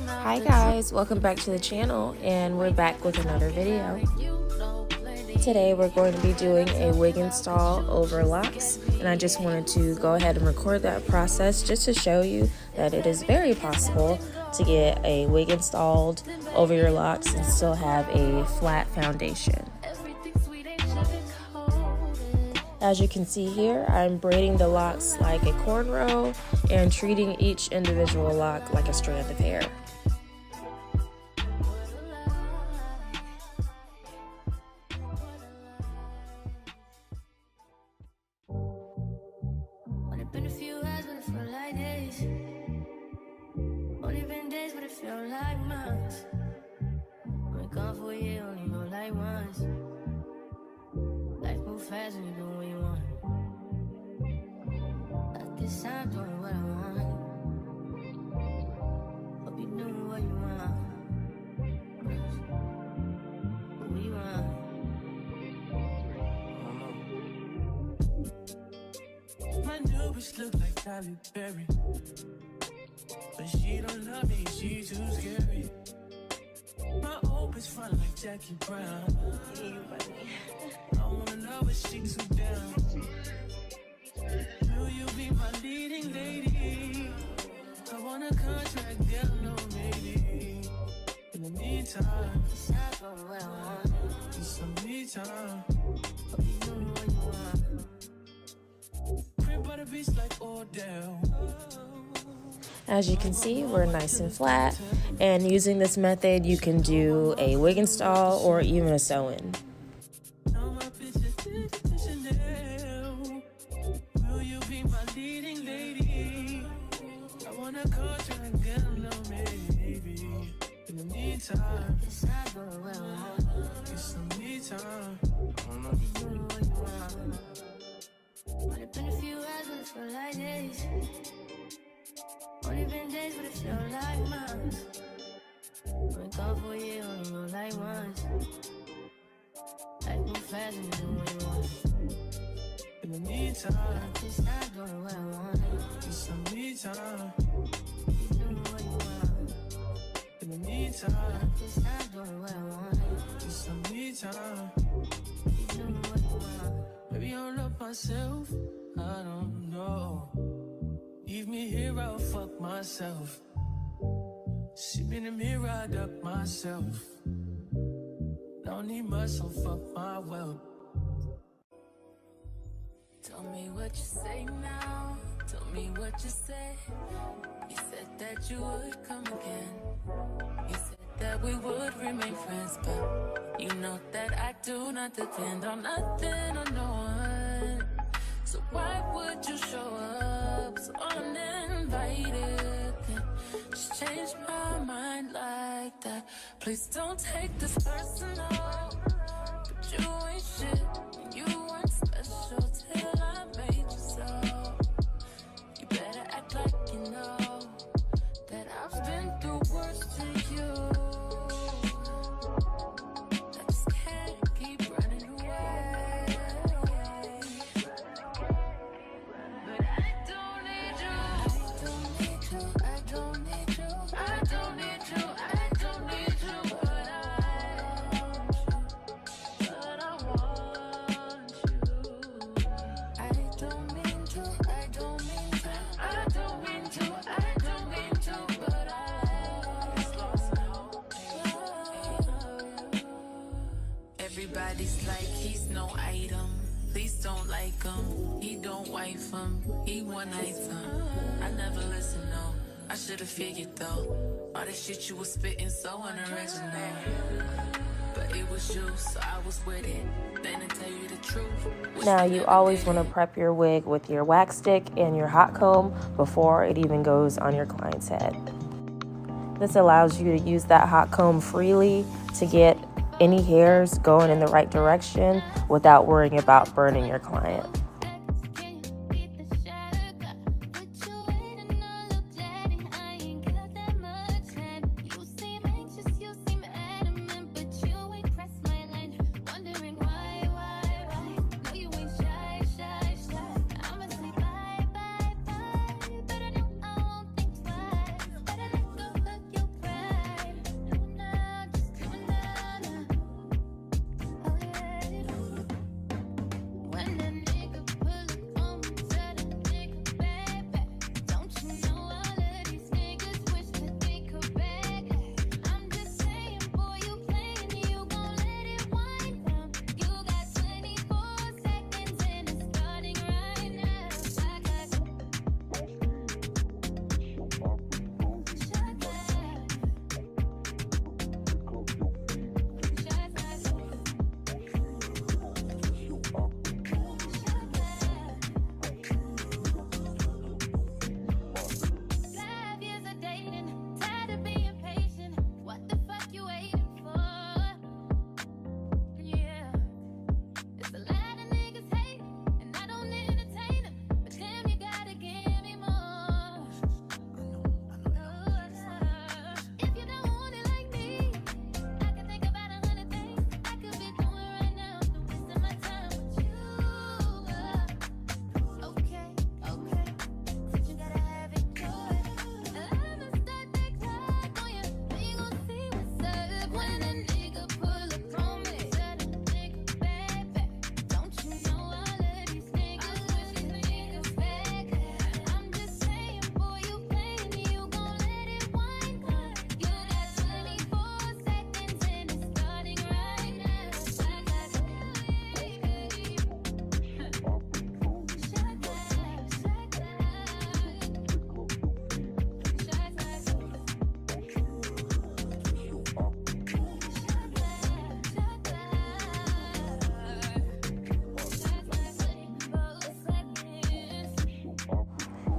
Hi guys, welcome back to the channel, and we're back with another video. Today we're going to be doing a wig install over Locs, and I just wanted to go ahead and record that process just to show you that it is very possible to get a wig installed over your locks and still have a flat foundation. As you can see here, I'm braiding the locks like a cornrow and treating each individual lock like a strand of hair. Fast when you do what you want. At this time, doing what I want. Hope you do what you want. What you want. My new bitch look like Tyler Perry, but she don't love me, she's too scary. My old bitch fun like Jackie Brown. I wanna know what she too down. Will you be my leading lady? I want a contract, girl, no maybe. In the meantime, I go where I want. Need some me time. Hope you know what you want. Crib by the beach like Odell. As you can see, we're nice and flat, and using this method you can do a wig install or even a sew-in. Only been days, but it feel like months. Wake up for you, only know like once. Life move fast and you do what you want. In the meantime, just stop doing what I want. Get some me time. You do what you want. In the meantime, just stop doing what I want. Get some me time. You do what you want. Maybe I don't love myself. I don't know. Leave me here, I'll fuck myself. See me in the mirror, I duck myself. Don't need much, so fuck my wealth. Tell me what you say now. Tell me what you say. You said that you would come again. You said that we would remain friends, but you know that I do not depend on nothing or no one. So why would you show up so uninvited? Then just change my mind like that. Please don't take this personal, but you ain't shit. You weren't special till I made you so. You better act like you know that I've been through worse to you. I just can't keep running away. Everybody's like he's no item. Please don't like him. He don't wife him. He one item. I never listen, no. I should've figured though. All the shit you was spitting so unoriginal. But it was you, so I was with it. Then to tell you the truth. Now you always want to prep your wig with your wax stick and your hot comb before it even goes on your client's head. This allows you to use that hot comb freely to get any hairs going in the right direction without worrying about burning your client.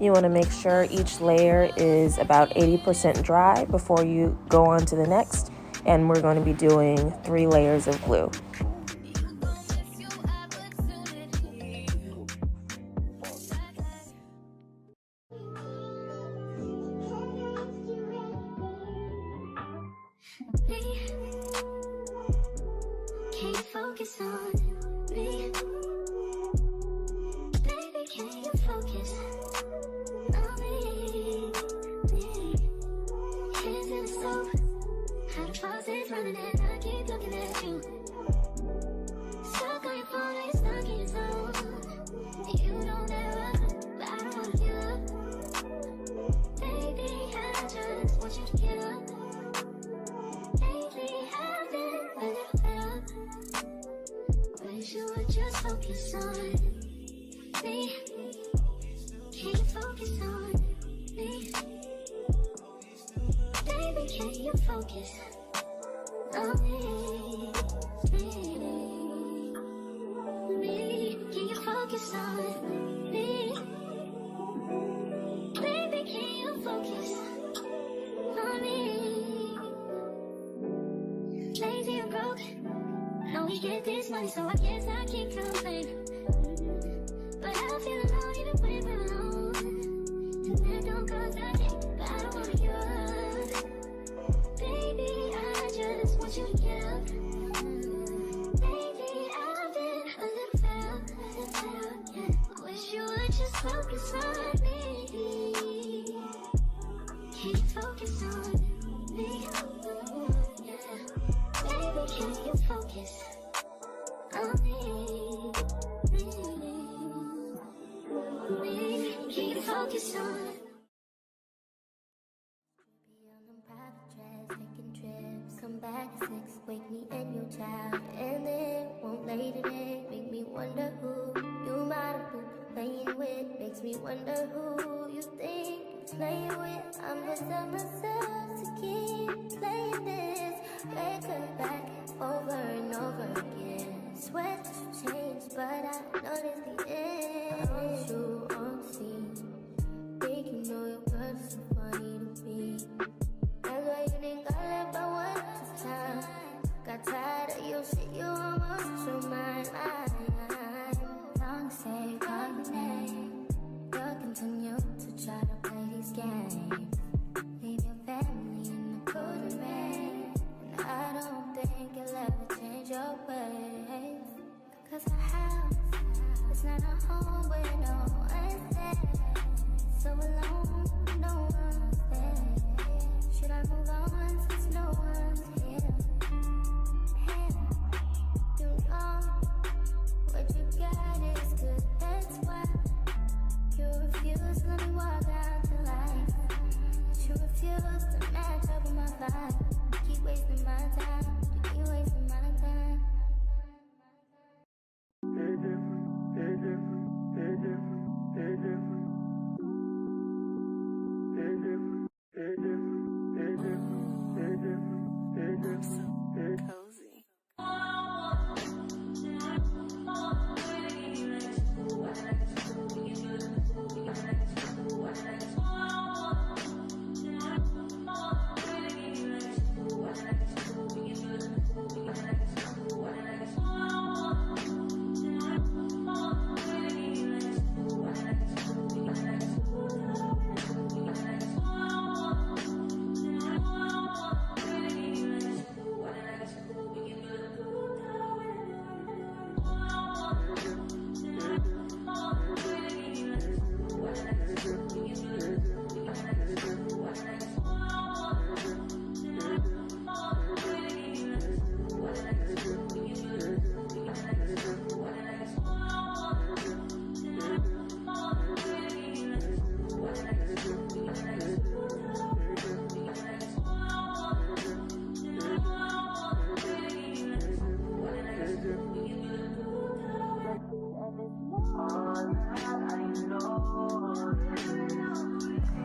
You want to make sure each layer is about 80% dry before you go on to the next, and we're going to be doing 3 layers of glue. Can you focus on me? Baby, can you focus on me? Hands in the stove, how the faucet's running and I keep looking at you. Stuck on your phone, like stuck in your zone. You don't ever, but I don't wanna give up. Baby, I just want you to get up. Lately I've been a little fed up. Wish you would just focus on me. Can you focus on me? Baby, can you focus on me? Can you focus on me? Baby, can you focus on me? Lazy and broke, know we get this money, so I guess I can't complain. But I feel alone even when we're alone. And that don't cause I think, but I don't wanna give up. Baby, I just want you to get up. Lately I've been a little fed up, yeah. Wish you would just focus on me. Can you focus on me? Yeah. Baby, can you focus on me? Can you focus on me? On them private jets, taking trips. Come back at 6, wake me and your child. And then won't late today, make me wonder who you might have been playing with. Makes me wonder who you think you're playing with. I'm just on myself to keep playing this record back over and over again. Swear that you changed, but I noticed the end. I want you on the scene. Think you know your girl is so funny to me. That's why you didn't got left by one this time. Got tired of your shit, you almost your mind. Long say, call your name. You'll continue to try to play these games. Leave your family in the cold rain. And I don't think you'll ever change your ways. Cause our house is not a home where no one's there. So alone, no one's there. Should I move on since no one's here? You know what you got is good, that's why you refuse to let me walk out to life. You refuse to match up with my vibe. You keep wasting my time, you keep wasting my time. Cozy.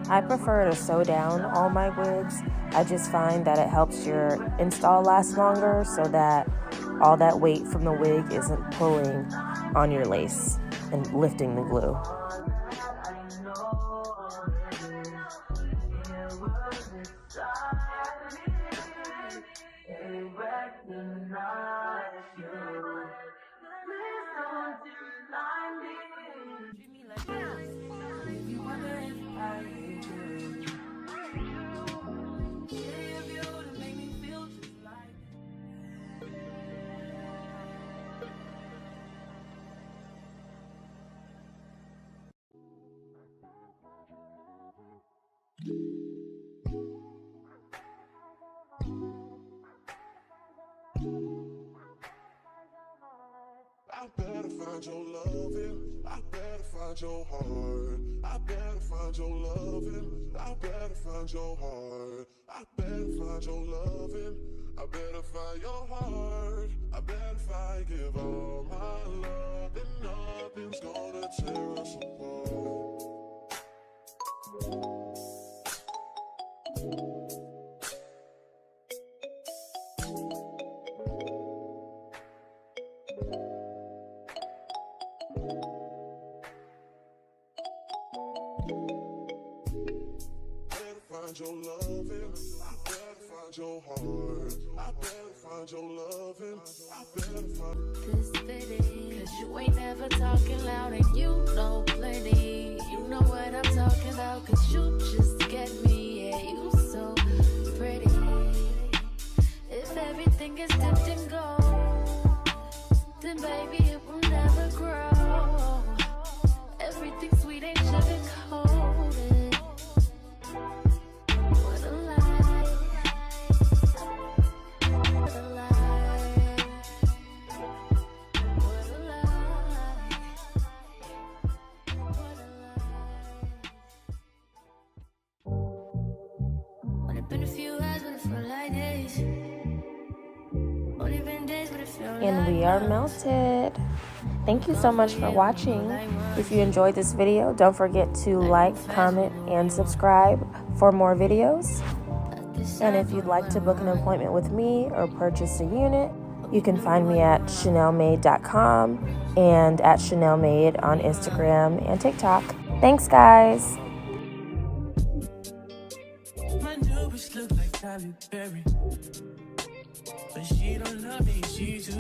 I prefer to sew down all my wigs. I just find that it helps your install last longer so that all that weight from the wig isn't pulling on your lace and lifting the glue. I better find your loving, I better find your heart. I better find your loving, I better find your heart. I better find your loving, I better find your heart. I bet if I give all my love, then nothing's gonna tear us apart. Find your loving, I better find your heart. I better find your loving, I better find this pity, cause you ain't never talking loud and you know plenty. You know what I'm talking about, cause you just get me. Yeah, you so pretty. If everything is dipped in gold, then baby it will never grow. Everything sweet ain't sugar coated. What a lie. What a lie. What a lie. What a lie. Only been a few hours, but it felt like days. Only been days, but it felt And like we are melted. Thank you so much for watching. If you enjoyed this video, don't forget to like, comment, and subscribe for more videos. And if you'd like to book an appointment with me or purchase a unit, you can find me at chanelmade.com and at chanelmade on Instagram and TikTok. Thanks, guys. My new bitch look like Tyler Perry, but she don't love me, she's